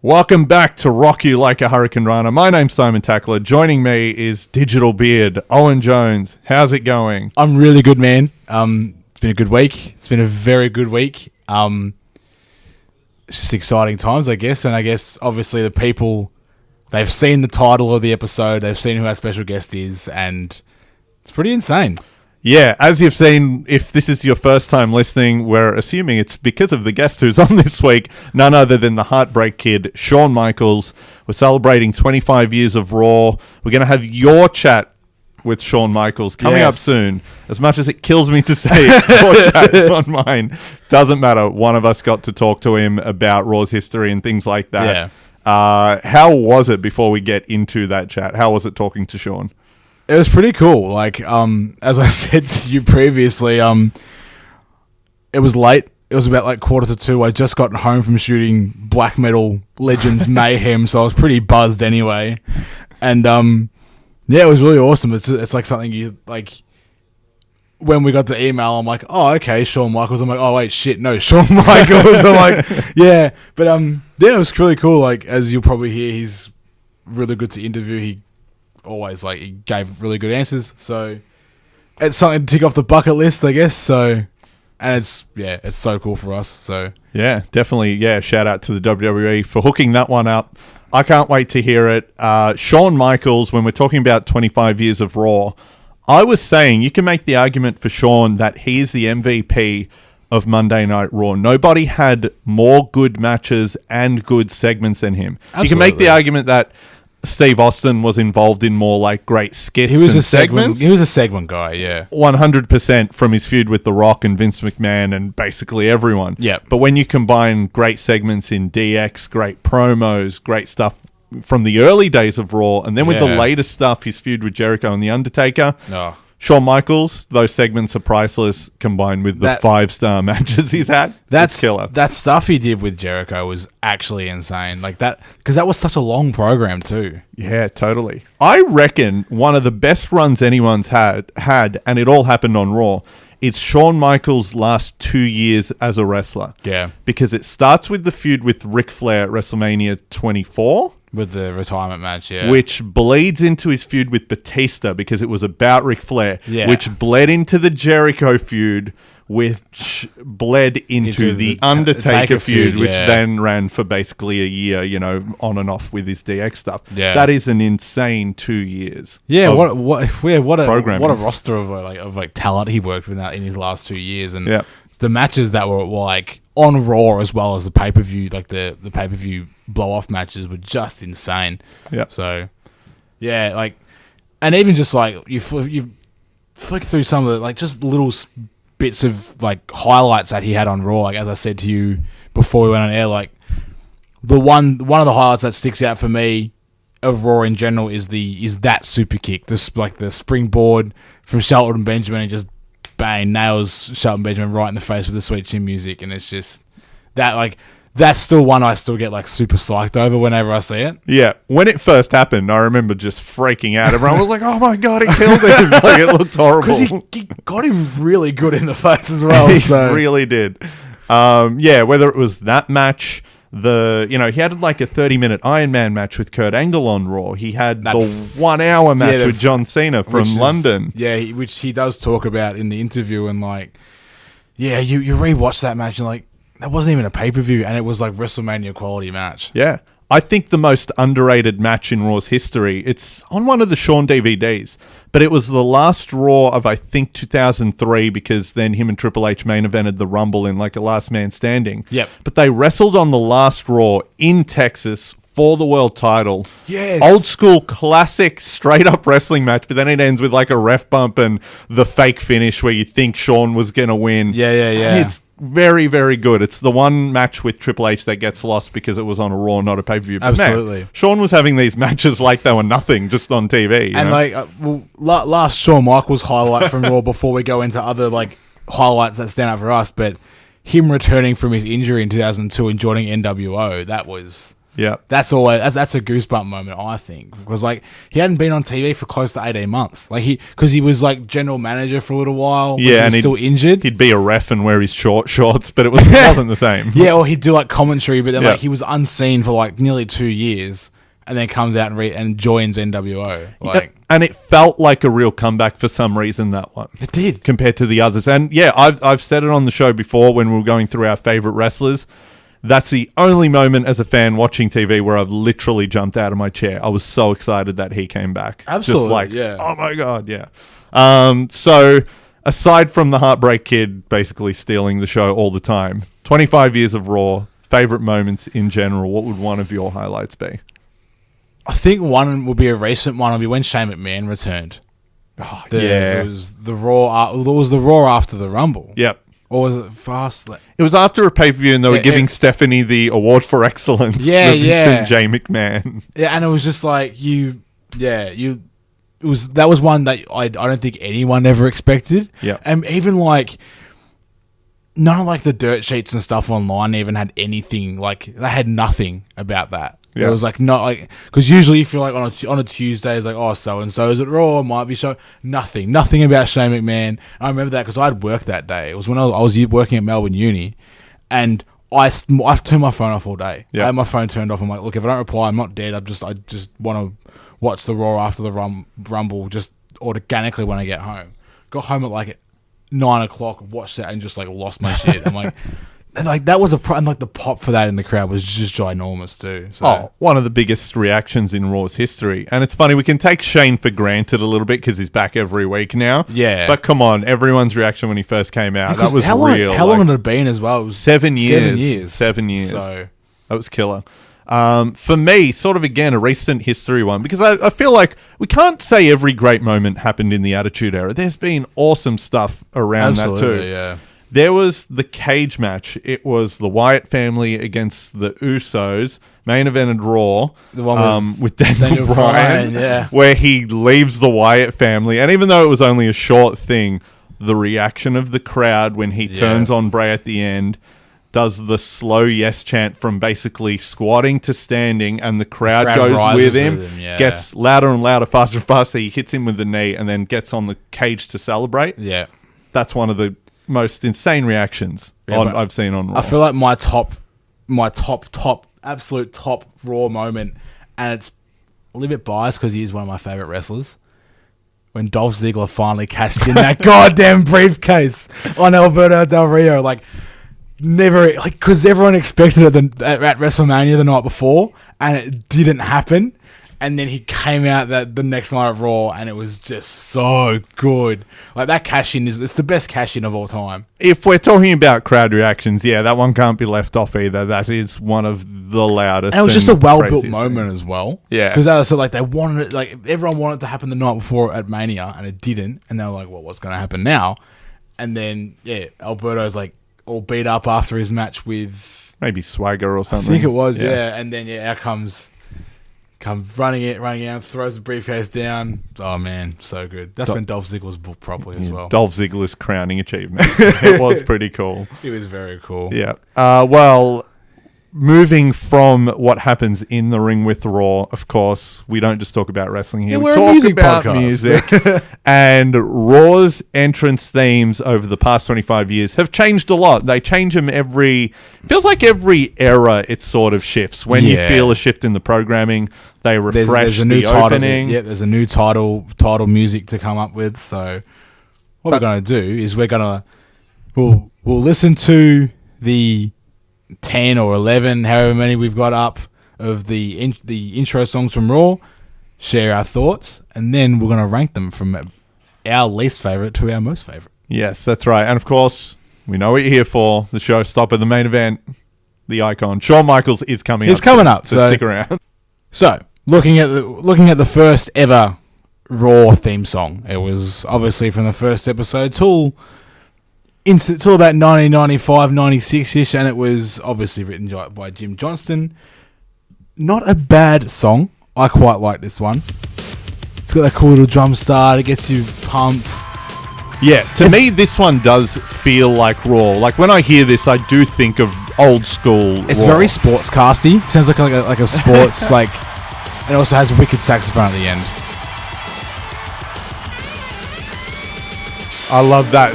Welcome back to Rock You Like a Hurricane Runner. My name's Simon Tackler. Joining me is Digital Beard, Owen Jones. How's it going? I'm really good, man. It's been a good week. It's been a very good week. It's just exciting times, I guess. And I guess, obviously, the people, they've seen the title of the episode. They've seen who our special guest is. And it's pretty insane. Yeah, as you've seen, if this is your first time listening, we're assuming it's because of the guest who's on this week, none other than the Heartbreak Kid, Shawn Michaels. We're celebrating 25 years of Raw. We're going to have your chat with Shawn Michaels coming up soon. As much as it kills me to say it, your chat on mine. Doesn't matter. One of us got to talk to him about Raw's history and things like that. Yeah. How was it before we get into that chat? How was it talking to Shawn? It was pretty cool. Like, as I said to you previously, it was late. It was about like 1:45. I just got home from shooting Black Metal Legends Mayhem, so I was pretty buzzed anyway. And yeah, it was really awesome. It's like something you like. When we got the email, I'm like, oh, okay, Shawn Michaels. I'm like, oh wait, shit, no, Shawn Michaels. I'm like, yeah, but yeah, it was really cool. Like, as you'll probably hear, he's really good to interview. He gave really good answers, so it's something to tick off the bucket list, I guess. So, and it's so cool for us. So yeah, definitely, shout out to the WWE for hooking that one up. I can't wait to hear it. Shawn Michaels, when we're talking about 25 years of Raw, I was saying you can make the argument for Shawn that he's the MVP of Monday Night Raw. Nobody had more good matches and good segments than him. Absolutely. You can make the argument that Steve Austin was involved in more like great skits and segments. He was a segment guy, yeah. 100% from his feud with The Rock and Vince McMahon and basically everyone. Yeah. But when you combine great segments in DX, great promos, great stuff from the early days of Raw, and then with the latest stuff, his feud with Jericho and The Undertaker, Shawn Michaels, those segments are priceless combined with the 5-star matches he's had. That's killer. That stuff he did with Jericho was actually insane. Like that, because that was such a long program too. Yeah, totally. I reckon one of the best runs anyone's had, and it all happened on Raw, it's Shawn Michaels' last 2 years as a wrestler. Yeah. Because it starts with the feud with Ric Flair at WrestleMania 24. With the retirement match, yeah. Which bleeds into his feud with Batista because it was about Ric Flair. Yeah. Which bled into the Jericho feud, which bled into the Undertaker feud, which then ran for basically a year, on and off with his DX stuff. Yeah. That is an insane 2 years. Yeah, what a roster of talent he worked with in his last 2 years. And the matches that were like on Raw as well as the pay-per-view, like the pay-per-view blow-off matches were just insane. Yeah. So, yeah, like, and even just like you flick through some of the like just little bits of like highlights that he had on Raw. Like, as I said to you before we went on air, like one of the highlights that sticks out for me of Raw in general is that super kick, the springboard from Shelton Benjamin, and just bang, nails Shelton Benjamin right in the face with the Sweet Chin Music. And it's just that, like, that's still one I still get like super psyched over whenever I see it. Yeah, when it first happened, I remember just freaking out. Everyone was like, "Oh my god, he killed him!" Like, it looked horrible. Because he got him really good in the face as well. He really did. Whether it was that match, he had like a 30-minute Iron Man match with Kurt Angle on Raw. He had the 1 hour match with John Cena from London. Which he does talk about in the interview. And like, you rewatch that match and like, that wasn't even a pay-per-view, and it was like WrestleMania quality match. Yeah. I think the most underrated match in Raw's history, it's on one of the Shawn DVDs, but it was the last Raw of, I think, 2003, because then him and Triple H main evented the Rumble in like a last man standing. Yep. But they wrestled on the last Raw in Texas for the world title. Yes. Old school, classic, straight up wrestling match, but then it ends with like a ref bump and the fake finish where you think Shawn was going to win. Yeah. And it's very, very good. It's the one match with Triple H that gets lost because it was on a Raw, not a pay-per-view. But absolutely. Man, Shawn was having these matches like they were nothing, just on TV. Last Shawn Michaels highlight from Raw before we go into other like highlights that stand out for us, but him returning from his injury in 2002 and joining NWO, that was Yeah. That's a goosebump moment, I think, because like he hadn't been on TV for close to 18 months. Like because he was like general manager for a little while. Yeah, he was still injured. He'd be a ref and wear his short shorts, but it wasn't the same. Yeah, or he'd do like commentary, but then like he was unseen for like nearly 2 years, and then comes out and joins NWO. Like, and it felt like a real comeback for some reason, that one. It did compared to the others. And yeah, I've said it on the show before when we were going through our favorite wrestlers. That's the only moment as a fan watching TV where I've literally jumped out of my chair. I was so excited that he came back. Absolutely, just like, yeah. Oh my God, yeah. So aside from the Heartbreak Kid basically stealing the show all the time, 25 years of Raw, favorite moments in general, what would one of your highlights be? I think one would be a recent one. Would be when Shane McMahon returned. Oh, It was the Raw. It was the Raw after the Rumble. Yep. Or was it fast? It was after a pay-per-view and they were giving Stephanie the award for excellence. Yeah, the yeah. Vincent J. McMahon. Yeah, and it was just like that was one that I don't think anyone ever expected. Yeah. And even like none of like the dirt sheets and stuff online even had anything, like they had nothing about that. Yeah. It was like not like, because usually if you're like on a Tuesday, it's like, oh, so and so is at Raw, might be show. Nothing about Shane McMahon. I remember that because I'd worked that day. It was when I was working at Melbourne Uni, and I've turned my phone off all day. Yeah. I had my phone turned off. I'm like, look, if I don't reply, I'm not dead. I just want to watch the Raw after the Rumble just organically when I get home. Got home at like 9 o'clock, watched that, and just like lost my shit. I'm like. And like that was and like the pop for that in the crowd was just ginormous too. So. One of the biggest reactions in Raw's history. And it's funny, we can take Shane for granted a little bit because he's back every week now. Yeah. But come on, everyone's reaction when he first came out, that was real. How long had it been as well? It was 7 years. 7 years. 7 years. So that was killer. For me, sort of again, a recent history one, because I feel like we can't say every great moment happened in the Attitude Era. There's been awesome stuff around that too. Yeah. There was the cage match. It was the Wyatt family against the Usos, main evented Raw, The one with Daniel Bryan, yeah. where he leaves the Wyatt family. And even though it was only a short thing, the reaction of the crowd when he turns on Bray at the end, does the slow yes chant from basically squatting to standing, and the crowd goes with him, gets louder and louder, faster and faster. He hits him with the knee and then gets on the cage to celebrate. Yeah. That's one of the most insane reactions I've seen on Raw. I feel like my absolute top Raw moment, and it's a little bit biased because he is one of my favorite wrestlers, when Dolph Ziggler finally cashed in that goddamn briefcase on Alberto Del Rio. Like, never, like, because everyone expected it at WrestleMania the night before, and it didn't happen. And then he came out the next night at Raw, and it was just so good. Like, that cash-in it's the best cash-in of all time. If we're talking about crowd reactions, yeah, that one can't be left off either. That is one of the loudest. And it was just a well-built moment as well. Yeah. Because they were so, like, they wanted it, like, everyone wanted it to happen the night before at Mania, and it didn't. And they were like, well, what's going to happen now? And then, yeah, Alberto's, like, all beat up after his match with... maybe Swagger or something. I think it was, yeah. And then, out comes running out, throws the briefcase down. Oh, man, so good. That's when Dolph Ziggler was booked properly as well. Dolph Ziggler's crowning achievement. It was pretty cool. It was very cool. Yeah. Well, moving from what happens in the ring with Raw, of course, we don't just talk about wrestling here. Yeah, we we're a talk music about podcast. music. And Raw's entrance themes over the past 25 years have changed a lot. They change them feels like every era it sort of shifts. When you feel a shift in the programming, they refresh there's a new the title, opening. Yeah, there's a new title music to come up with. So what we're going to do is we'll listen to the 10 or 11, however many we've got up, of the intro songs from Raw, share our thoughts, and then we're going to rank them from our least favourite to our most favourite. Yes, that's right. And of course, we know what you're here for. The showstopper, the main event, the icon. Shawn Michaels is coming up. He's coming up, so stick around. So, looking at the first ever Raw theme song, it was obviously from the first episode till about 1995, 96-ish, and it was obviously written by Jim Johnston. Not a bad song. I quite like this one. It's got that cool little drum start. It gets you pumped. Yeah, to me, this one does feel like Raw. Like, when I hear this, I do think of old school It's Raw. very sportscasty. Sounds like a sports, like... It also has a wicked saxophone at the end. I love that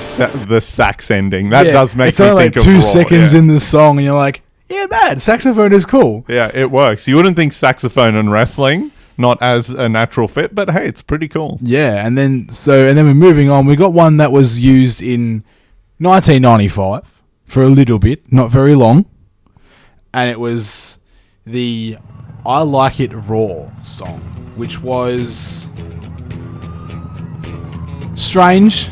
the sax ending. That does make it's me only think like of 2 Raw, seconds yeah. in the song, and you're like, yeah, man, saxophone is cool. Yeah, it works. You wouldn't think saxophone and wrestling, not as a natural fit, but hey, it's pretty cool. Yeah, and then we're moving on. We got one that was used in 1995 for a little bit, not very long, and it was the "I Like It Raw" song, which was strange.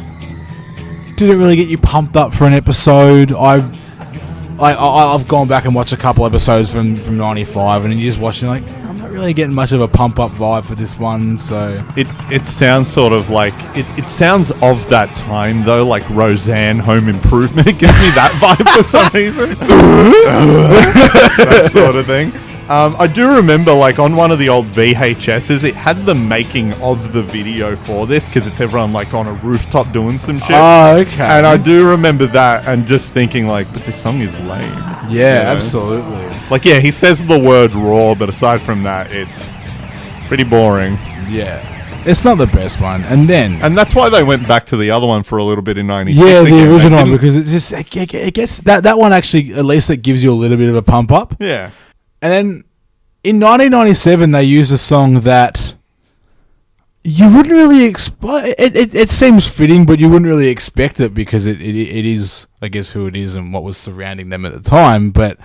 Didn't really get you pumped up for an episode. I've gone back and watched a couple episodes from 95, and you just watch it like, I'm not really getting much of a pump up vibe for this one. So It sounds sort of like it sounds of that time though, like Roseanne Home Improvement. It gives me that vibe for some reason. That sort of thing. I do remember, like, on one of the old VHSs, it had the making of the video for this, because it's everyone, like, on a rooftop doing some shit. Oh, okay. And I do remember that and just thinking, like, but this song is lame. yeah, You know? absolutely. Like, yeah, he says the word raw, but aside from that, it's pretty boring. Yeah, it's not the best one. And then And that's why they went back to the other one for a little bit in 96. yeah, the again. They original one, didn't- because it gets that one actually, at least it gives you a little bit of a pump up. Yeah. And then in 1997, they used a song that you wouldn't really expect. It seems fitting, but you wouldn't really expect it, because it is, I guess, who it is and what was surrounding them at the time. But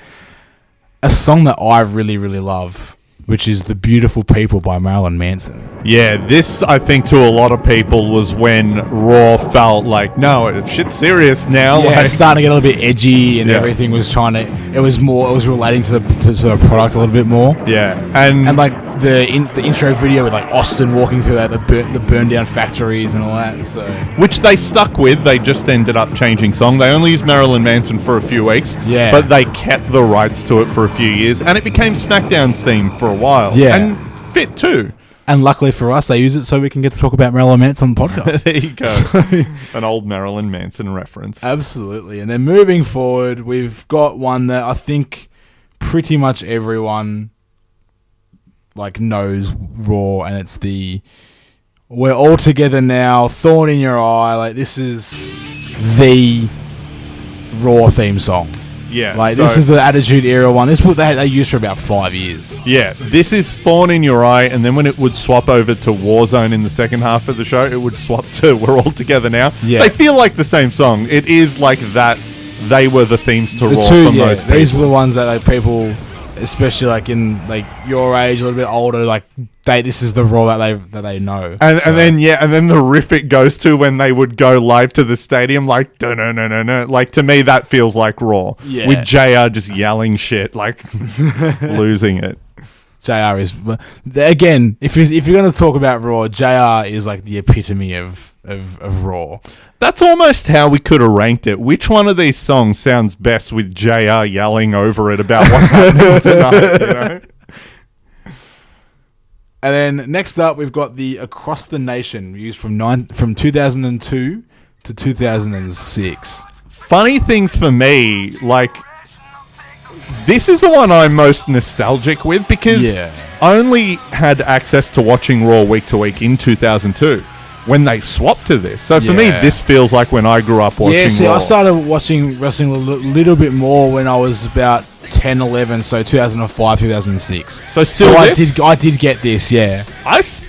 a song that I really, really love, which is "The Beautiful People" by Marilyn Manson. Yeah, this, I think, to a lot of people was when Raw felt like, no, shit's serious now. Yeah, like, it's starting to get a little bit edgy, and Yeah. everything was trying to. It was relating to the product a little bit more. yeah, and And like the intro video with like Austin walking through the burned down factories and all that. So which they stuck with. They just ended up changing song. They only used Marilyn Manson for a few weeks. Yeah. But they kept the rights to it for a few years, and it became SmackDown's theme for a while. Yeah. And fit too. and luckily for us, they use it so we can get to talk about Marilyn Manson on the podcast. There you go. An old Marilyn Manson reference. Absolutely. And then moving forward, we've got one that I think pretty much everyone like knows Raw, and it's the "We're All Together Now," "Thorn in Your Eye." Like, this is the Raw theme song. Yeah. Like, so- this is the Attitude Era one. This is what they used for about 5 years. Yeah, this is Thorn in Your Eye, and then when it would swap over to Warzone in the second half of the show, it would swap to We're All Together Now. Yeah. They feel like the same song. It is like that. They were the themes to The Raw two, for yeah, most people. these were the ones that like people, especially like in like your age, a little bit older, like this is the Raw that they know. And So- and then the riff it goes to when they would go live to the stadium, like no. Like, to me, that feels like Raw. Yeah. With JR just yelling shit, like losing it. JR is, again, if you're going to talk about Raw, JR is like the epitome of Raw. That's almost how we could have ranked it. Which one of these songs sounds best with JR yelling over it about what's happening tonight, you know? And then next up, we've got the "Across the Nation," used from 2002 to 2006. Funny thing for me, like, this is the one I'm most nostalgic with, because Yeah. I only had access to watching Raw week to week in 2002 when they swapped to this. So for me, Yeah. this feels like when I grew up watching Yeah, see, Raw. I started watching wrestling a little bit more when I was about 10, 11, so 2005, 2006. So still this? I did get this, yeah.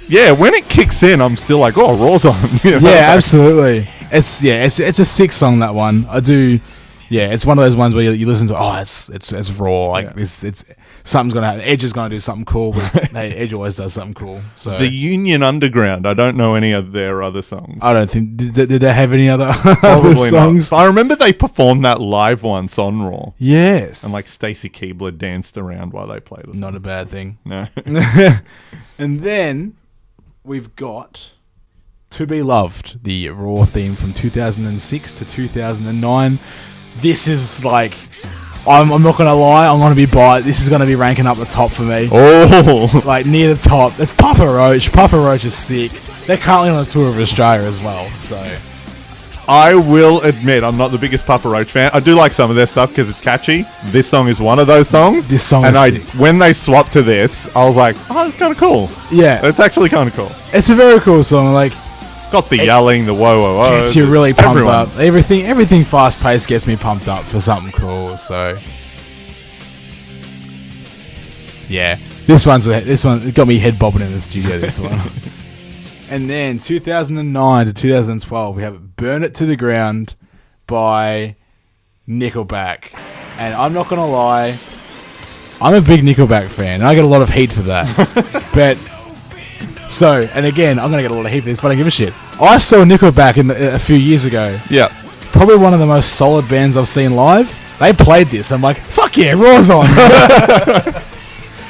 Yeah, when it kicks in, I'm still like, oh, Raw's on. You know? Yeah, absolutely. It's a sick song, that one. I do. Yeah, it's one of those ones where you listen to. Oh, it's Raw. Like, Yeah. it's something's gonna happen. Edge is gonna do something cool, but hey, Edge always does something cool. So The Union Underground. I don't know any of their other songs. I don't think did they have any other Probably songs. not. I remember they performed that live once on Raw, Yes, and like Stacey Keebler danced around while they played. Or something. not a bad thing. No. And then we've got "To Be Loved," the Raw theme from 2006 to 2009. This is like, I'm not gonna lie, I'm gonna be biased. This is gonna be ranking up the top for me. Oh, Like, near the top. It's Papa Roach. Papa Roach is sick. They're currently on a tour of Australia as well. So I will admit, I'm not the biggest Papa Roach fan. I do like some of their stuff because it's catchy. This song is one of those songs. This song and is sick. when they swapped to this, I was like, oh, it's kind of cool. Yeah. It's actually kind of cool. It's a very cool song. Like, Got the yelling, the whoa, whoa, whoa. gets you really pumped Everyone. up. Everything fast paced gets me pumped up for something cool. So, yeah, this one it got me head bobbing in the studio. This one, and then 2009 to 2012, we have "Burn It to the Ground" by Nickelback, and I'm not gonna lie, I'm a big Nickelback fan, and I get a lot of hate for that, but. So, and again, I'm going to get a lot of heat for this, but I don't give a shit. I saw Nickelback a few years ago. Yeah. Probably one of the most solid bands I've seen live. They played this. I'm like, fuck yeah, Raw's on.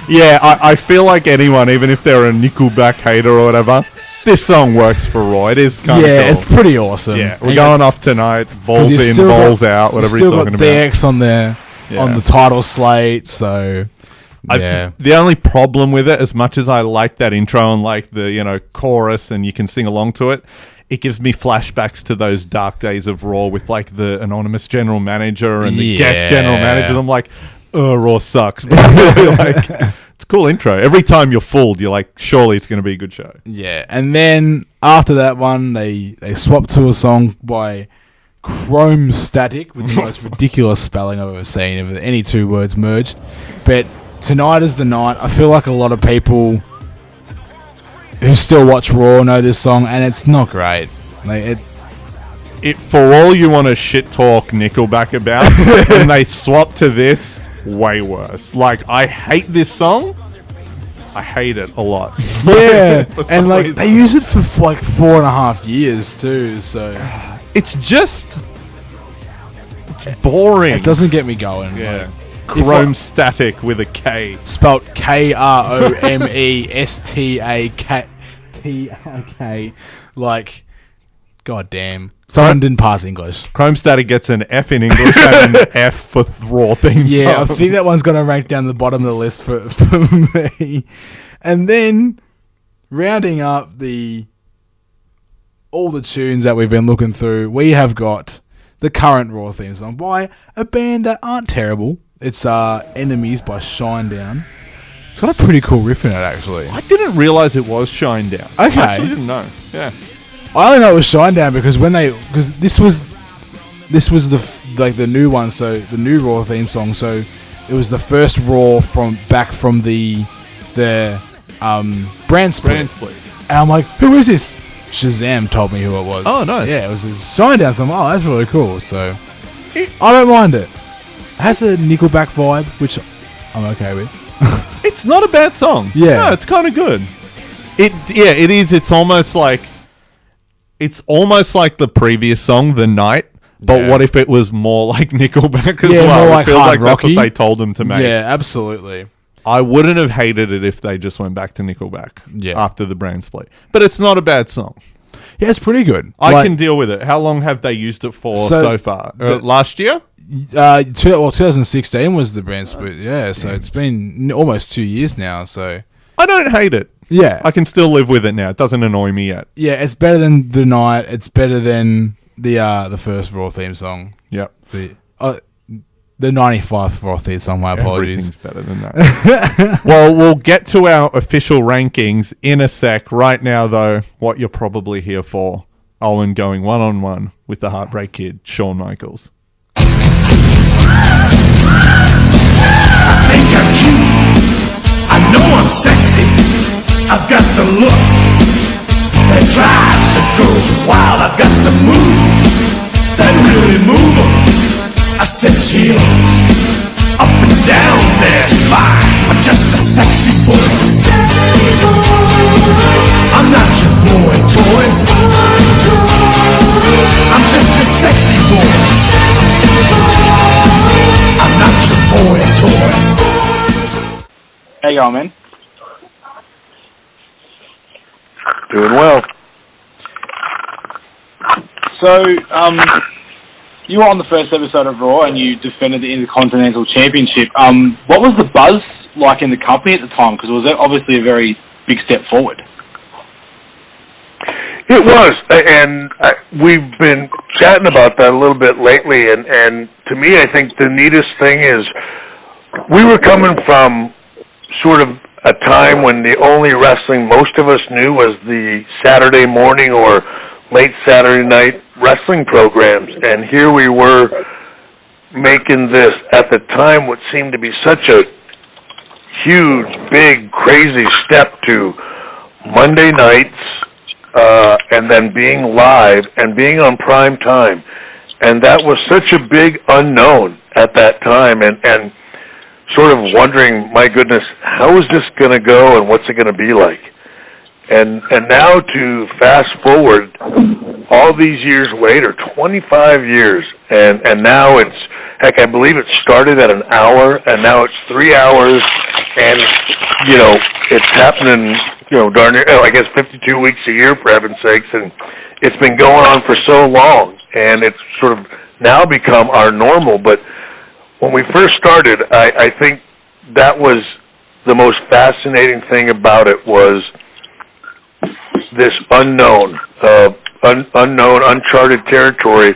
Yeah, I feel like anyone, even if they're a Nickelback hater or whatever, this song works for Raw. It is kind of cool. Yeah, it's pretty awesome. Yeah, we're going off tonight. Balls in, balls out, whatever he's talking about. You've still got DX on there, on the title slate, so... Yeah. The only problem with it, as much as I like that intro and like the chorus and you can sing along to it, it gives me flashbacks to those dark days of Raw with like the anonymous general manager and the guest general managers. I'm like, Raw sucks. But really, like, it's a cool intro. Every time you're fooled, you're like, surely it's going to be a good show. Yeah, and then after that one, they swapped to a song by Chrome Static with the most ridiculous spelling I've ever seen of any two words merged, but. Tonight is the night. I feel like a lot of people who still watch Raw know this song, and it's not great. Like it for all you want to shit talk Nickelback about, and they swap to this, way worse. Like, I hate this song. I hate it a lot. Yeah, and like reason. They use it for like 4.5 years too. So it's just boring. It doesn't get me going. Yeah. Like, Chrome Static with a K. Spelt KROMESTAK. Like, goddamn. Someone didn't pass English. Chrome Static gets an F in English and an F for Raw theme Yeah, songs. I think that one's going to rank down the bottom of the list for me. And then, rounding up all the tunes that we've been looking through, we have got the current Raw theme song by a band that aren't terrible. It's Enemies by Shinedown. It's got a pretty cool riff in it, actually. I didn't realise it was Shinedown. Okay. I actually didn't know. Yeah. I only know it was Shinedown because this was the new one, so the new Raw theme song. So it was the first Raw from the brand split. And I'm like, who is this? Shazam told me who it was. Oh, nice. Yeah, it was Shinedown. So I'm like, oh, that's really cool. So I don't mind it. It has a Nickelback vibe, which I'm okay with. It's not a bad song. Yeah. No, it's kind of good. It is. It's almost like the previous song, The Night. But what if it was more like Nickelback as well? More like it feels hard like rocky. That's what they told them to make. Yeah, absolutely. I wouldn't have hated it if they just went back to Nickelback after the brand split. But it's not a bad song. Yeah, it's pretty good. I can deal with it. How long have they used it for so far? Last year? 2016 was the brand split. Yeah, so it's been almost 2 years now. So I don't hate it. Yeah, I can still live with it now. It doesn't annoy me yet. Yeah, it's better than The Night. It's better than the first Raw theme song. Yep. The 95th Raw theme song. My apologies. Everything's better than that. Well, we'll get to our official rankings in a sec. Right now, though, what you're probably here for, Owen going one-on-one with the Heartbreak Kid, Shawn Michaels. I think I'm cute. I know I'm sexy. I've got the looks that drives a girl wild. I've got the moves that really move 'em. I said chill up and down their spine. I'm just a sexy boy. I'm not your boy toy. I'm just a sexy boy. I'm not your boy toy. How you going, man? Doing well. So, you were on the first episode of Raw and you defended the Intercontinental Championship. What was the buzz like in the company at the time? Because it was obviously a very big step forward. It was, and we've been chatting about that a little bit lately, and to me, I think the neatest thing is we were coming from sort of a time when the only wrestling most of us knew was the Saturday morning or late Saturday night wrestling programs, and here we were making this, at the time, what seemed to be such a huge, big, crazy step to Monday nights, and then being live and being on prime time. And that was such a big unknown at that time, and sort of wondering, my goodness, how is this going to go and what's it going to be like? And now to fast forward all these years later, 25 years, and now it's, heck, I believe it started at an hour, and now it's 3 hours, and, you know, it's happening, you know, darn near, I guess 52 weeks a year, for heaven's sakes, and it's been going on for so long, and it's sort of now become our normal. But when we first started, I think that was the most fascinating thing about it, was this unknown, uncharted territory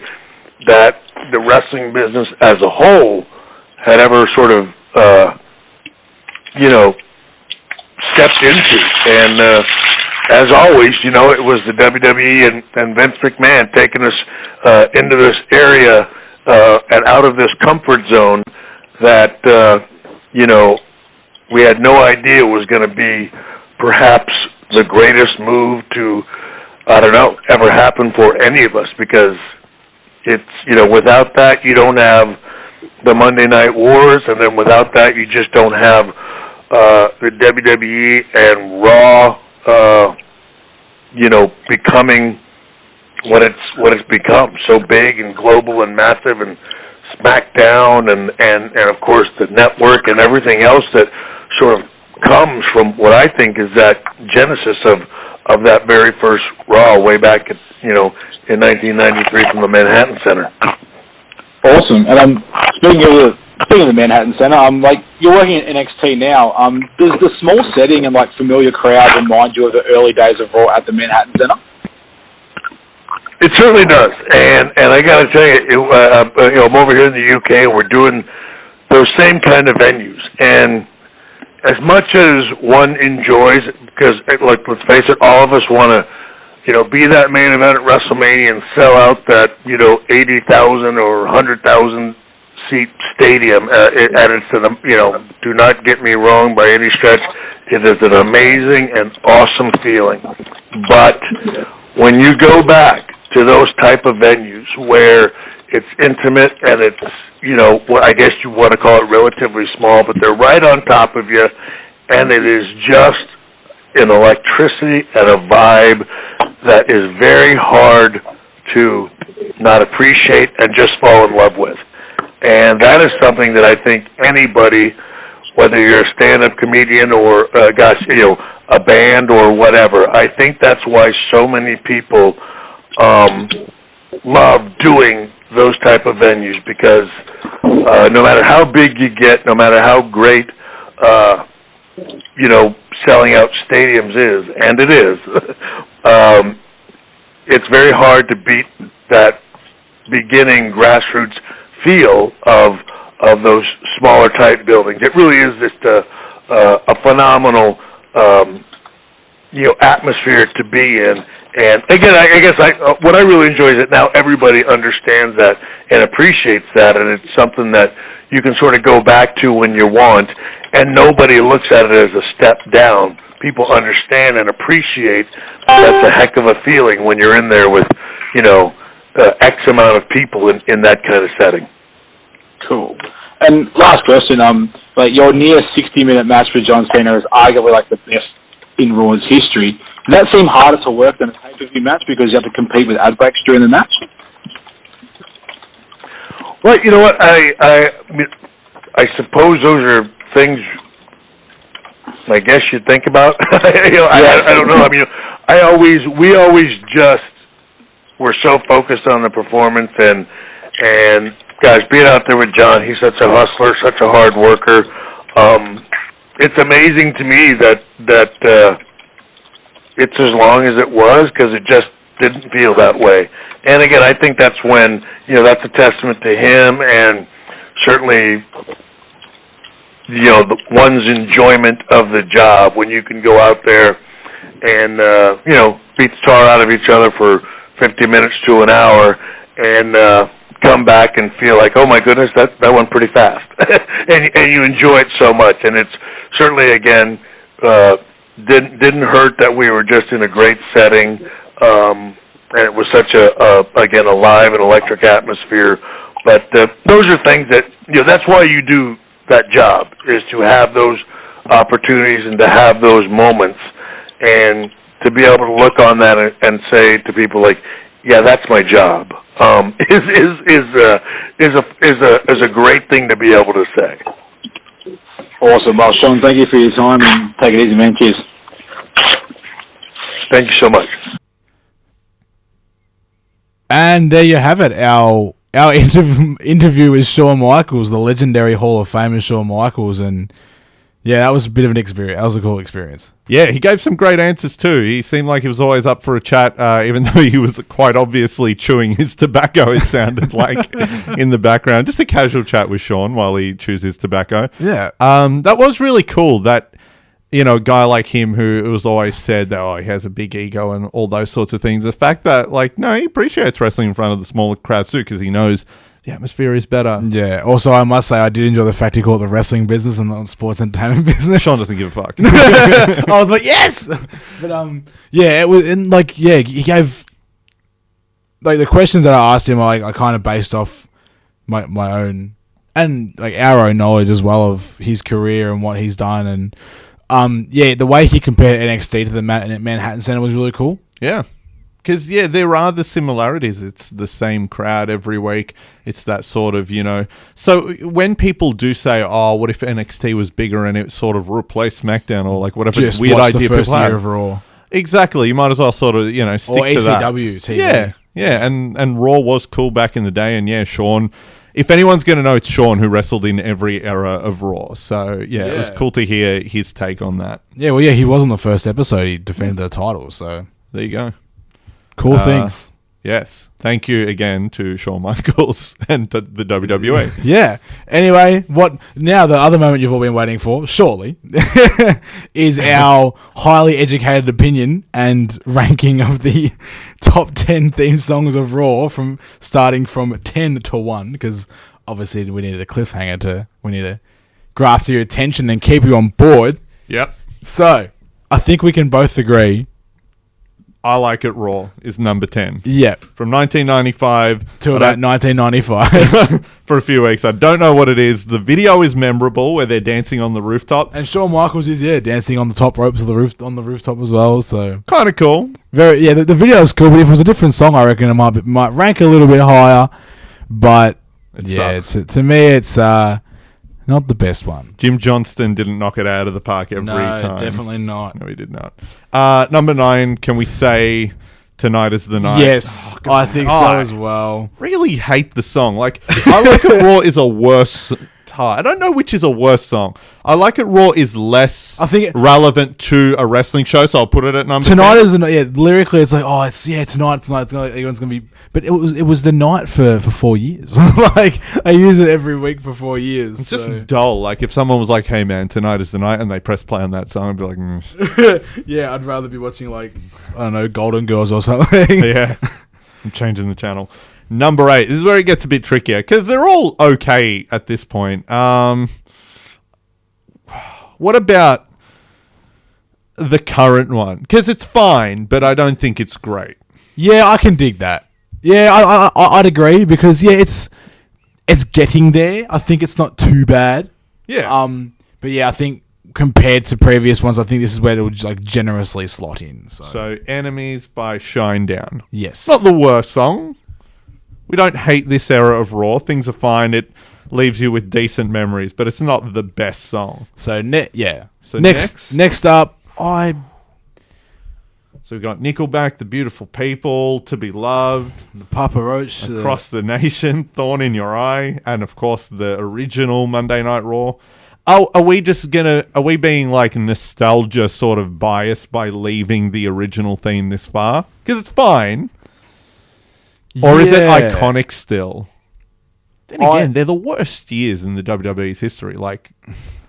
that the wrestling business as a whole had ever sort of, you know, stepped into. And as always, you know, it was the WWE and Vince McMahon taking us into this area and out of this comfort zone that, you know, we had no idea was going to be perhaps the greatest move to, I don't know, ever happen for any of us, because it's, you know, without that you don't have the Monday Night Wars, and then without that you just don't have the WWE and Raw, you know, becoming what it's become, so big and global and massive, and SmackDown and of course the network and everything else that sort of comes from what I think is that genesis of that very first Raw way back at, you know, in 1993 from the Manhattan Center. Awesome. And speaking of the Manhattan Center, like, you're working at NXT now. Does the small setting and like familiar crowd remind you of the early days of Raw at the Manhattan Center? It certainly does, and I got to tell you, you know, I'm over here in the UK, and we're doing those same kind of venues. And as much as one enjoys, because like, let's face it, all of us want to, you know, be that main event at WrestleMania and sell out that, you know, 80,000 or 100,000 seat stadium. And it's an, you know, do not get me wrong by any stretch, it is an amazing and awesome feeling. But when you go back to those type of venues where it's intimate and it's, you know, I guess you want to call it relatively small, but they're right on top of you, and it is just an electricity and a vibe that is very hard to not appreciate and just fall in love with. And that is something that I think anybody, whether you're a stand-up comedian or, gosh, you know, a band or whatever, I think that's why so many people love doing those type of venues, because no matter how big you get, no matter how great, you know, selling out stadiums is, and it is, it's very hard to beat that beginning grassroots feel of those smaller type buildings. It really is just a phenomenal, you know, atmosphere to be in. And again, I guess what I really enjoy is that now everybody understands that and appreciates that, and it's something that you can sort of go back to when you want, and nobody looks at it as a step down. People understand and appreciate that's a heck of a feeling when you're in there with, you know, X amount of people in that kind of setting. Cool. And last question, like, your near 60-minute match with John Cena is arguably like the best in Raw's history. Does that seem harder to work than a pay-per-view match because you have to compete with ad breaks during the match? Well, you know what? I suppose those are things I guess you'd think about. You know, I don't know. I mean, we always just were so focused on the performance and guys, being out there with John, he's such a hustler, such a hard worker. It's amazing to me that it's as long as it was, because it just didn't feel that way. And again, I think that's when, that's a testament to him and certainly, one's enjoyment of the job when you can go out there and, beat the tar out of each other for 50 minutes to an hour and come back and feel like, oh my goodness, that went pretty fast. and you enjoy it so much. And it's certainly, again, didn't hurt that we were just in a great setting. And it was such again, a live and electric atmosphere. But those are things that, that's why you do that job, is to have those opportunities and to have those moments, and to be able to look on that and say to people like, yeah, that's my job, is a great thing to be able to say. Awesome. Well, Shawn, thank you for your time, and take it easy, man. Cheers. Thank you so much. And there you have it, our interview with Shawn Michaels, the legendary Hall of Famer Shawn Michaels, and yeah, that was a bit of an experience. That was a cool experience. Yeah, he gave some great answers too. He seemed like he was always up for a chat, even though he was quite obviously chewing his tobacco, it sounded like, in the background. Just a casual chat with Shawn while he chews his tobacco. Yeah. That was really cool that, a guy like him who was always said that, he has a big ego and all those sorts of things. The fact that, he appreciates wrestling in front of the smaller crowds too, because he knows the atmosphere is better. Yeah. Also, I must say, I did enjoy the fact he called it the wrestling business and not the sports entertainment business. Shawn doesn't give a fuck. I was like, yes! But, yeah, it was, and he gave, the questions that I asked him, I kind of based off my own, and, our own knowledge as well of his career and what he's done, and, the way he compared NXT to the Manhattan Center was really cool. Yeah. Because, there are the similarities. It's the same crowd every week. It's that sort of, So when people do say, what if NXT was bigger and it sort of replaced SmackDown or whatever just weird watch idea the first people year have. of Raw. Exactly. You might as well sort of, stick or to that. Or ECW TV. Yeah. And Raw was cool back in the day. And, Shawn, if anyone's going to know, it's Shawn who wrestled in every era of Raw. So, it was cool to hear his take on that. Yeah, well, he was on the first episode. He defended the title, so there you go. Cool things. Yes. Thank you again to Shawn Michaels and to the WWE. Yeah. Anyway, now the other moment you've all been waiting for, surely, is our highly educated opinion and ranking of the top 10 theme songs of Raw, starting from 10 to 1, because obviously we needed a cliffhanger we need to grasp your attention and keep you on board. Yep. So, I think we can both agree I Like It Raw is number 10. Yeah. From 1995 to about 1995. For a few weeks. I don't know what it is. The video is memorable where they're dancing on the rooftop. And Shawn Michaels is, dancing on the top ropes of the rooftop as well. So kind of cool. The video is cool, but if it was a different song, I reckon it might rank a little bit higher. But to me, it's not the best one. Jim Johnston didn't knock it out of the park every time. No, definitely not. No, he did not. Number 9, can we say Tonight Is the Night? Yes, I think so as well. Really hate the song. I Like It Raw is a worse... I don't know which is a worse song. I Like It Raw is less relevant to a wrestling show, so I'll put it at number 10. Tonight is lyrically it's tonight everyone's gonna be, but it was the night for 4 years. I use it every week for 4 years. It's just dull. If someone was like, hey man, tonight is the night, and they press play on that song, I'd be like, yeah, I'd rather be watching I don't know, Golden Girls or something. Yeah. I'm changing the channel. Number 8. This is where it gets a bit trickier because they're all okay at this point. What about the current one? Because it's fine, but I don't think it's great. Yeah, I can dig that. Yeah, I'd agree because it's getting there. I think it's not too bad. Yeah. But yeah, I think compared to previous ones, I think this is where it would generously slot in. So Enemies by Shinedown. Yes. Not the worst song. We don't hate this era of Raw. Things are fine. It leaves you with decent memories, but it's not the best song. So next up, So we've got Nickelback, The Beautiful People, To Be Loved, the Papa Roach, Across the Nation, Thorn in Your Eye, and of course the original Monday Night Raw. Oh, are we being nostalgia sort of biased by leaving the original theme this far? Because it's fine. Or is it Yeah. iconic still? Then again, they're the worst years in the WWE's history. Like,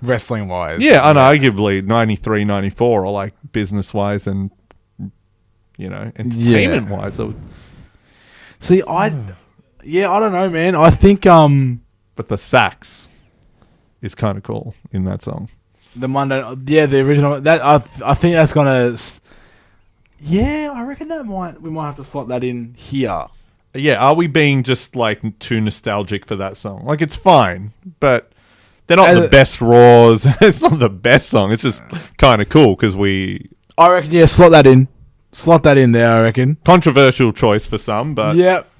Wrestling wise. yeah, unarguably, 93, 94 are like business-wise and, entertainment-wise. See, I don't know, man. I think But the sax is kind of cool in that song. the the original, that I think that's gonna. Yeah, I reckon we might have to slot that in here. Yeah, are we being just like too nostalgic for that song? Like, it's fine, but they're not the best Raws. It's not the best song. It's just kind of cool because I reckon, yeah, slot that in. Slot that in there, I reckon. Controversial choice for some, but Yep.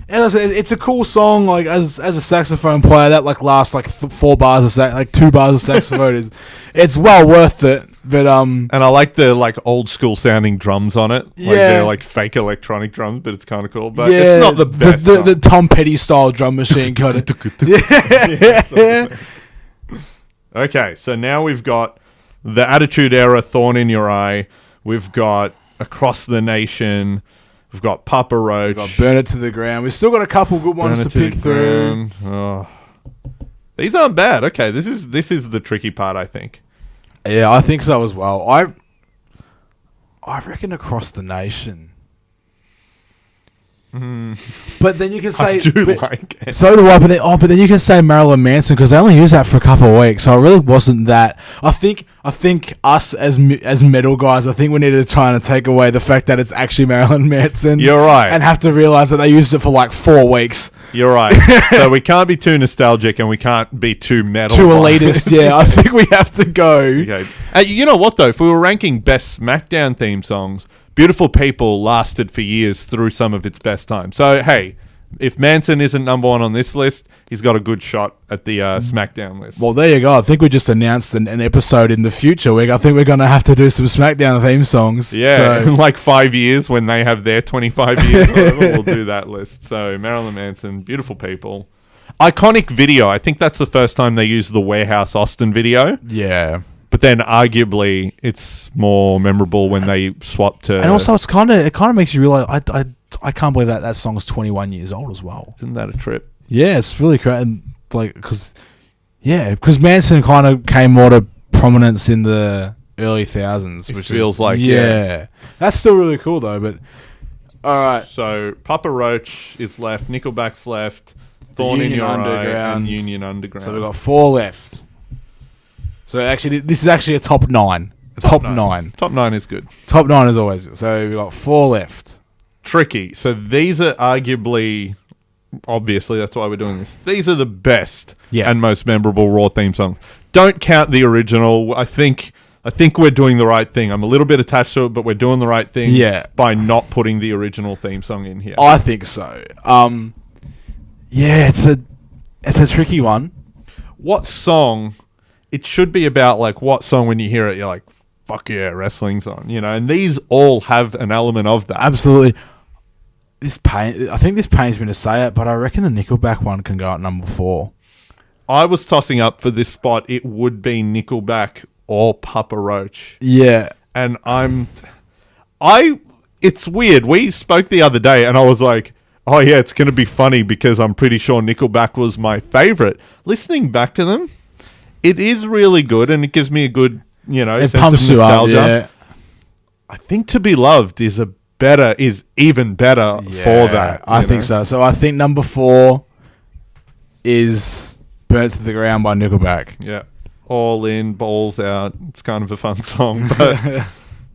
And it's a cool song. Like as a saxophone player, that like last like 4 bars of 2 bars of saxophone it's well worth it. But and I like the like old school sounding drums on it. Like they're like fake electronic drums, but it's kind of cool. But it's not the best. The Tom Petty style drum machine kind of. Okay, so now we've got the Attitude Era, Thorn in Your Eye. We've got Across the Nation. We've got Papa Roach. We've got Burn It to the Ground. We've still got a couple good ones to pick through. Oh. These aren't bad. Okay, this is the tricky part, I think. Yeah, I think so as well. I reckon Across the Nation. But then you can say, I do like it. So do I. But then you can say Marilyn Manson because they only used that for a couple of weeks, so it really wasn't that. I think us as metal guys, I think we needed to try and take away the fact that it's actually Marilyn Manson. You're right, and have to realize that they used it for like 4 weeks. You're right. So we can't be too nostalgic and we can't be too metal, too elitist. Yeah, I think we have to go. Okay. You know what though? If we were ranking best SmackDown theme songs, Beautiful People lasted for years through some of its best times. So, hey, if Manson isn't number 1 on this list, he's got a good shot at the SmackDown list. Well, there you go. I think we just announced an episode in the future. I think we're going to have to do some SmackDown theme songs. Yeah, in like 5 years when they have their 25 years, we'll do that list. So, Marilyn Manson, Beautiful People. Iconic video. I think that's the first time they used the Warehouse Austin video. Yeah. But then, arguably, it's more memorable when they swap to. And also, it kind of makes you realize I can't believe that song is 21 years old as well. Isn't that a trip? Yeah, it's really crazy. Like, because Manson kind of came more to prominence in the early thousands, which feels like that's still really cool though. But all right, so Papa Roach is left, Nickelback's left, Thorn in Your Eye, and Union Underground. So we've got 4 left. So actually, this is actually a top 9. Top 9. Top 9 is good. Top 9 is always. So we've got 4 left. Tricky. So these are arguably, obviously, that's why we're doing this. These are the best and most memorable Raw theme songs. Don't count the original. I think we're doing the right thing. I'm a little bit attached to it, but we're doing the right thing by not putting the original theme song in here. I think so. It's a tricky one. What song? It should be about like what song when you hear it, you're like, fuck yeah, wrestling's on, and these all have an element of that. Absolutely. I think this pains me to say it, but I reckon the Nickelback one can go at number 4. I was tossing up for this spot. It would be Nickelback or Papa Roach. Yeah. And it's weird. We spoke the other day and I was like, oh yeah, it's going to be funny because I'm pretty sure Nickelback was my favorite. Listening back to them, it is really good and it gives me a good, sense of nostalgia. You up, yeah. I think To Be Loved is even better for that. I think so. So I think number 4 is Burnt to the Ground by Nickelback. Yeah. All in, balls out. It's kind of a fun song, but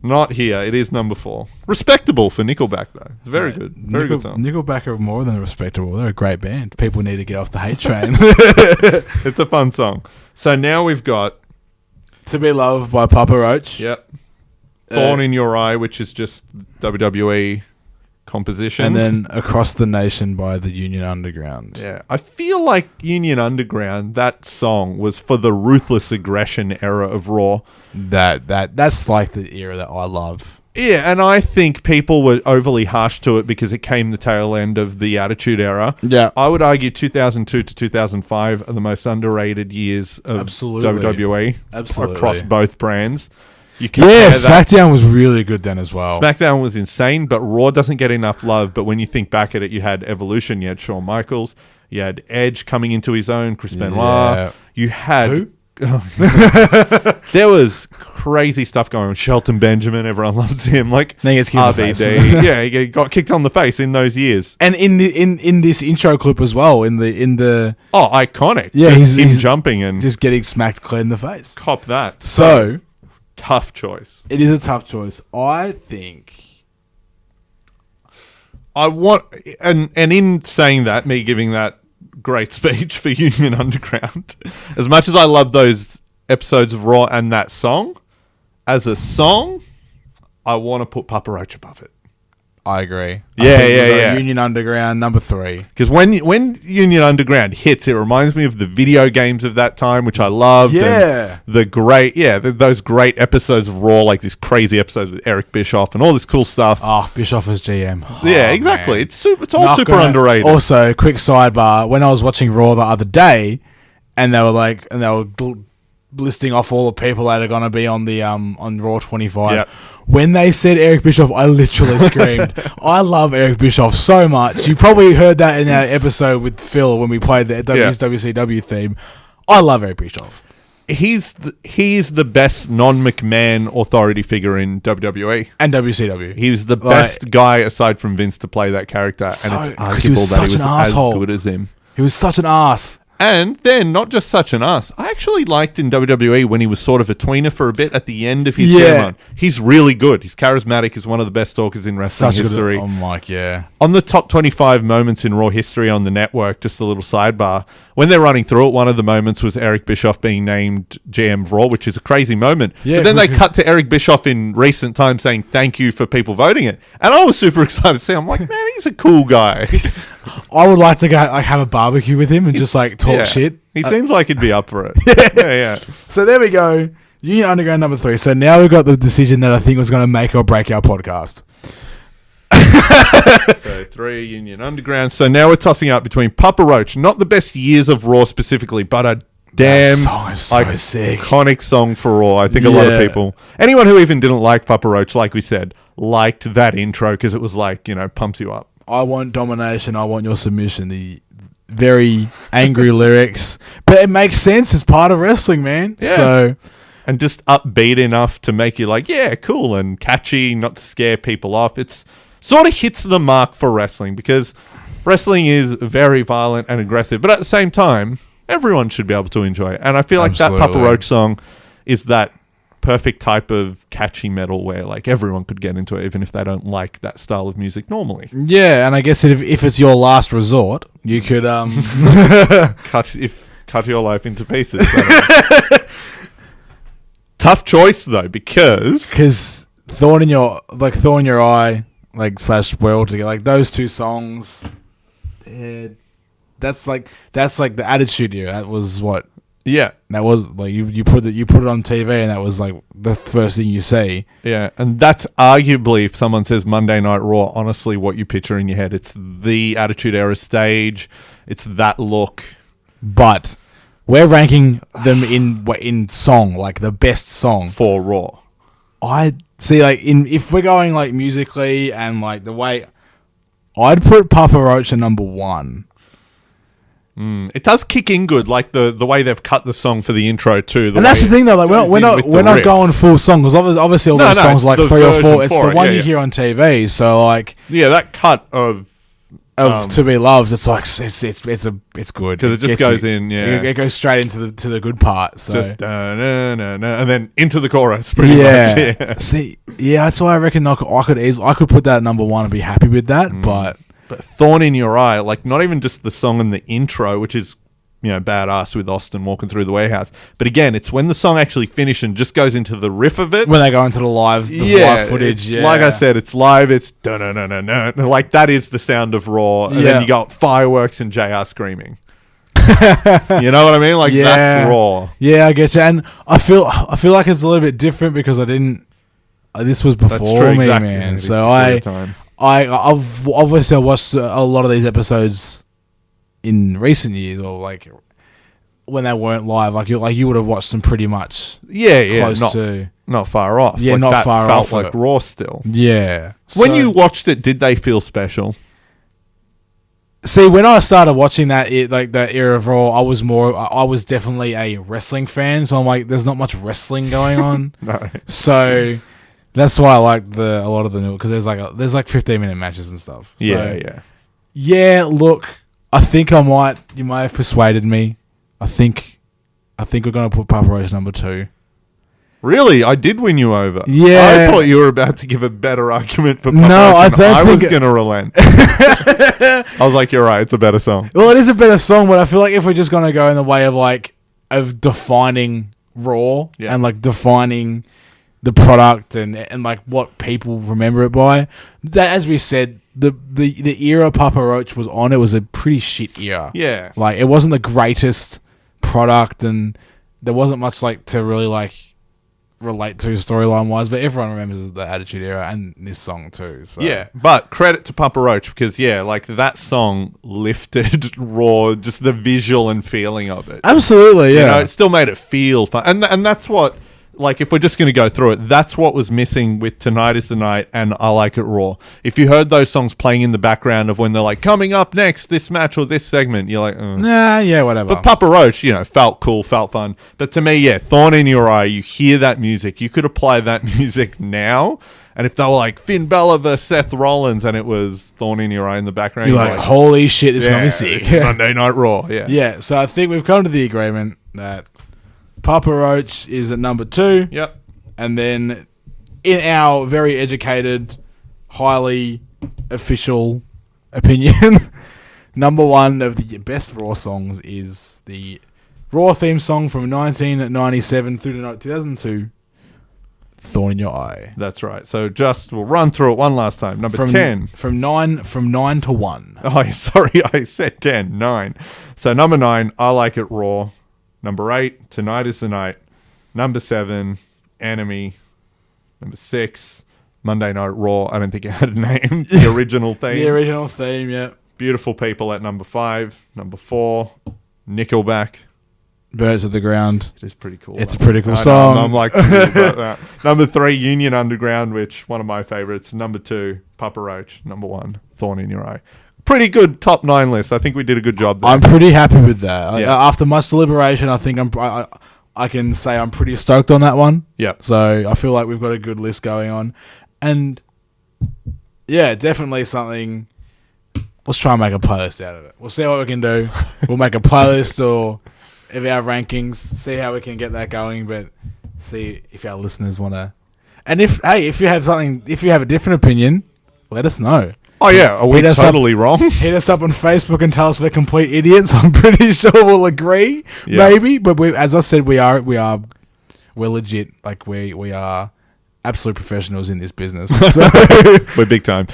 not here. It is number 4. Respectable for Nickelback, though. Very good. Very good song. Nickelback are more than respectable. They're a great band. People need to get off the hate train. It's a fun song. So now we've got To Be Loved by Papa Roach. Yep. Thorn in Your Eye, which is just WWE composition. And then Across the Nation by the Union Underground. Yeah. I feel like Union Underground, that song was for the Ruthless Aggression era of Raw. That's like the era that I love. Yeah, and I think people were overly harsh to it because it came the tail end of the Attitude Era. Yeah. I would argue 2002 to 2005 are the most underrated years of WWE. Absolutely. Across both brands. You compare that. SmackDown was really good then as well. SmackDown was insane, but Raw doesn't get enough love. But when you think back at it, you had Evolution, you had Shawn Michaels, you had Edge coming into his own, Chris Benoit. You had... Who? There was crazy stuff going on. Shelton Benjamin, everyone loves him. Like Then he gets kicked in the face. RVD, yeah, he got kicked on the face in those years. And in this intro clip as well, in the iconic. Yeah, Just him he's jumping and just getting smacked clean in the face. cop that. So Tough choice. it is a tough choice. I think I want, and in saying that, me giving that great speech for Union Underground, as much as I love those episodes of Raw and that song, as a song, I want to put Papa Roach above it. I agree. Yeah, I think yeah, we've got yeah. Union Underground number 3. Because when Union Underground hits, it reminds me of the video games of that time, which I loved. Yeah. And the great, those great episodes of Raw, like these crazy episodes with Eric Bischoff and all this cool stuff. Oh, Bischoff as GM. Yeah, Oh, exactly. man. It's all Not super gonna- underrated. Also, quick sidebar: when I was watching Raw the other day, and they were listing off all the people that are going to be on the on Raw 25. Yep. When they said Eric Bischoff, I literally screamed. I love Eric Bischoff so much. You probably heard that in our episode with Phil when we played the WCW theme. I love Eric Bischoff. He's the best non-McMahon authority figure in WWE. And WCW. He was the best guy aside from Vince to play that character, and it's 'cause he was arguable that such he an was asshole. as good as him. He was such an ass. And then, not just such an ass, I actually liked in WWE when he was sort of a tweener for a bit at the end of his run. He's really good. He's charismatic. He's one of the best talkers in wrestling history. I'm like, yeah. On the top 25 moments in Raw history on the network, just a little sidebar, when they're running through it, one of the moments was Eric Bischoff being named GM of Raw, which is a crazy moment. Yeah, but then they cut to Eric Bischoff in recent times saying thank you for people voting it. And I was super excited to see. I'm like, man, he's a cool guy. I would like to go have a barbecue with him and just talk shit. He seems like he'd be up for it. Yeah. So there we go. Union Underground number 3. So now we've got the decision that I think was going to make or break our podcast. So 3 Union Underground. So now we're tossing up between Papa Roach, not the best years of Raw specifically, but a damn That song is so sick. iconic song for Raw. I think a lot of people, anyone who even didn't like Papa Roach, like we said, liked that intro because it was like, pumps you up. I want domination. I want your submission. The very angry lyrics. But it makes sense. It's part of wrestling, man. Yeah. So... And just upbeat enough to make you like, yeah, cool, and catchy, not to scare people off. It's sort of hits the mark for wrestling because wrestling is very violent and aggressive, but at the same time, everyone should be able to enjoy it. And I feel like that Papa Roach song is that perfect type of catchy metal where like everyone could get into it, even if they don't like that style of music normally. Yeah, and I guess if it's your last resort, you could cut your life into pieces. Tough choice though, because thorn in your eye, / world together, like those two songs. That's like the Attitude Era. That was what. Yeah, that was like you put it on TV, and that was like the first thing you see. Yeah, and that's arguably, if someone says Monday Night Raw, honestly, what you picture in your head. It's the Attitude Era stage. It's that look, but. We're ranking them in song, like the best song for Raw. I see, if we're going musically and the way, I'd put Papa Roach at number 1. It does kick in good, like the way they've cut the song for the intro too. And that's the thing though, we're not going full song because obviously all those songs it's 3 or 4. It's the one you yeah. hear on TV. So that cut of To Be Loved, it's it's good because it just goes in. Yeah, it goes straight into the good part. So just and then into the chorus. Pretty much. Yeah. See, that's why I reckon I could put that at number 1 and be happy with that. But Thorn in Your Eye, not even just the song and the intro, which is badass with Austin walking through the warehouse. But again, it's when the song actually finishes and just goes into the riff of it. When they go into the live footage. Yeah. Like I said, it's live. It's dun-dun-dun-dun-dun. Like that is the sound of Raw. And then you got fireworks and JR screaming. You know what I mean? That's Raw. Yeah, I get you. And I feel like it's a little bit different because I didn't. This was before me, exactly. man. So I've obviously watched a lot of these episodes in recent years, or when they weren't live, like you would have watched them pretty much. Yeah, close to. not far off. Yeah, like, not that far felt off like it. Raw still. Yeah. When So- you watched it, did they feel special? See, when I started watching that era of Raw, I was definitely a wrestling fan. So I'm like, there's not much wrestling going on. No. So that's why I like a lot of the new, because there's like 15-minute matches and stuff. So, Yeah. Look, I think you might have persuaded me. I think we're gonna put Papa Roach number 2. Really? I did win you over. Yeah. I thought you were about to give a better argument for Papa No, Roach, I and don't I was think- going to relent. I was like, you're right. It's a better song. Well, it is a better song, but I feel like if we're just gonna go in the way of of defining Raw and defining the product and like what people remember it by, that, as we said, the era Papa Roach was on, it was a pretty shit era. Yeah. Like, it wasn't the greatest product, and there wasn't much to really relate to storyline wise, but everyone remembers the Attitude Era and this song too. So. Yeah, but credit to Papa Roach, because that song lifted Raw, just the visual and feeling of it. Absolutely, yeah. You know, it still made it feel fun, and that's what. Like, if we're just going to go through it, that's what was missing with Tonight Is the Night and I Like It Raw. If you heard those songs playing in the background of when they're like, coming up next, this match or this segment, you're like, nah, yeah, whatever. But Papa Roach, felt cool, felt fun. But to me, Thorn in Your Eye, you hear that music. You could apply that music now. And if they were like Finn Balor versus Seth Rollins and it was Thorn in Your Eye in the background, you're like, holy shit, this is going to be sick. this is Monday Night Raw, yeah. Yeah, so I think we've come to the agreement that Papa Roach is at number 2. Yep. And then, in our very educated, highly official opinion, number 1 of the best Raw songs is the Raw theme song from 1997 through to 2002, Thorn in Your Eye. That's right. So we'll run through it one last time. Number 10. From 9 to 1. Oh, sorry, I said 10. 9. So number 9, I Like It Raw. Number 8, Tonight Is the Night. Number 7, Enemy. Number 6, Monday Night Raw. I don't think it had a name. The original theme. The original theme, yeah. Beautiful People at number 5. Number 4, Nickelback. Birds of the Ground. It is pretty cool. It's a pretty cool I know, song. I'm like, about that. Number 3, Union Underground, which one of my favorites. Number 2, Papa Roach. Number 1, Thorn in Your Eye. Pretty good top 9 list. I think we did a good job there. I'm pretty happy with that. Yeah. After much deliberation, I think I can say I'm pretty stoked on that one. Yeah. So I feel like we've got a good list going on. And yeah, definitely something. Let's try and make a playlist out of it. We'll see what we can do. We'll make a playlist of our rankings, see how we can get that going, but see if our listeners want to. And if you have a different opinion, let us know. Oh, yeah. Are we Hit us totally wrong? Hit us up on Facebook and tell us we're complete idiots. I'm pretty sure we'll agree, Yeah. maybe. But as I said, we're legit. Like we are absolute professionals in this business. So We're big time.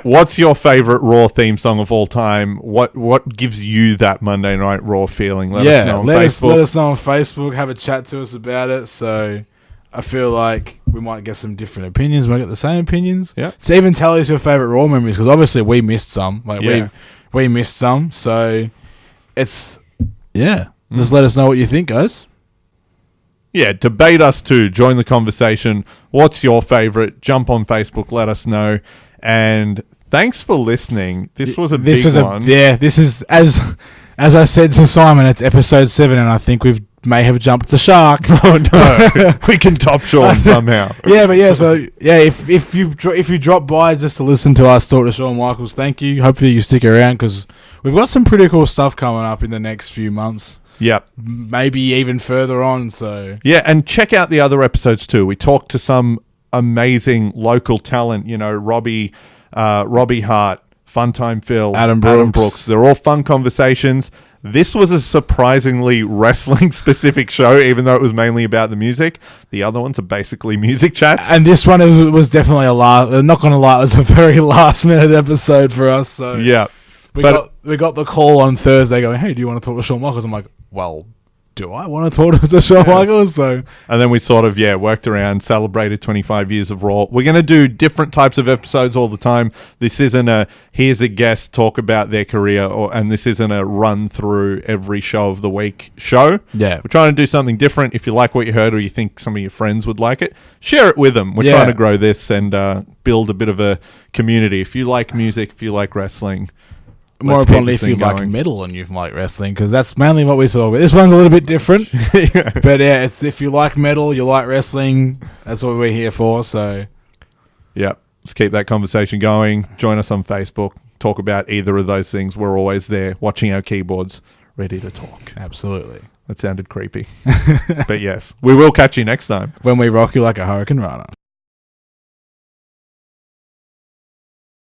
What's your favorite Raw theme song of all time? What gives you that Monday Night Raw feeling? Let us know on Facebook. let us know on Facebook. Have a chat to us about it. So I feel like we might get some different opinions. We might get the same opinions. Yeah. So even tell us your favorite Raw memories, because obviously we missed some. Yeah. We missed some. So it's just let us know what you think, guys. Yeah, debate us too. Join the conversation. What's your favorite? Jump on Facebook. Let us know. And thanks for listening. This was a big one. This is as I said to Simon. It's episode 7, and I think we may have jumped the shark. Oh no, we can top Sean somehow. If you drop by just to listen to us talk to Shawn Michaels, thank you. Hopefully you stick around, because we've got some pretty cool stuff coming up in the next few months. Yep. Maybe even further on. So Yeah, and check out the other episodes too. We talked to some amazing local talent. Robbie Hart, Funtime Phil, Adam Brooks. They're all fun conversations. This was a surprisingly wrestling-specific show, even though it was mainly about the music. The other ones are basically music chats. And this one was definitely not going to lie, it was a very last-minute episode for us. So Yeah. we got the call on Thursday going, hey, do you want to talk to Shawn Michaels? I'm like, well, do I want to talk to Shawn Michaels? So, and then we sort of, worked around, celebrated 25 years of Raw. We're going to do different types of episodes all the time. This isn't a, here's a guest, talk about their career, and this isn't a run through every show of the week show. Yeah. We're trying to do something different. If you like what you heard or you think some of your friends would like it, share it with them. We're trying to grow this and build a bit of a community. If you like music, if you like wrestling, more importantly, if you like metal and you like wrestling, because that's mainly what we talk about. This one's a little bit different, but it's if you like metal, you like wrestling, that's what we're here for. So, let's keep that conversation going. Join us on Facebook. Talk about either of those things. We're always there, watching our keyboards, ready to talk. Absolutely. That sounded creepy, but yes, we will catch you next time when we rock you like a hurricane runner.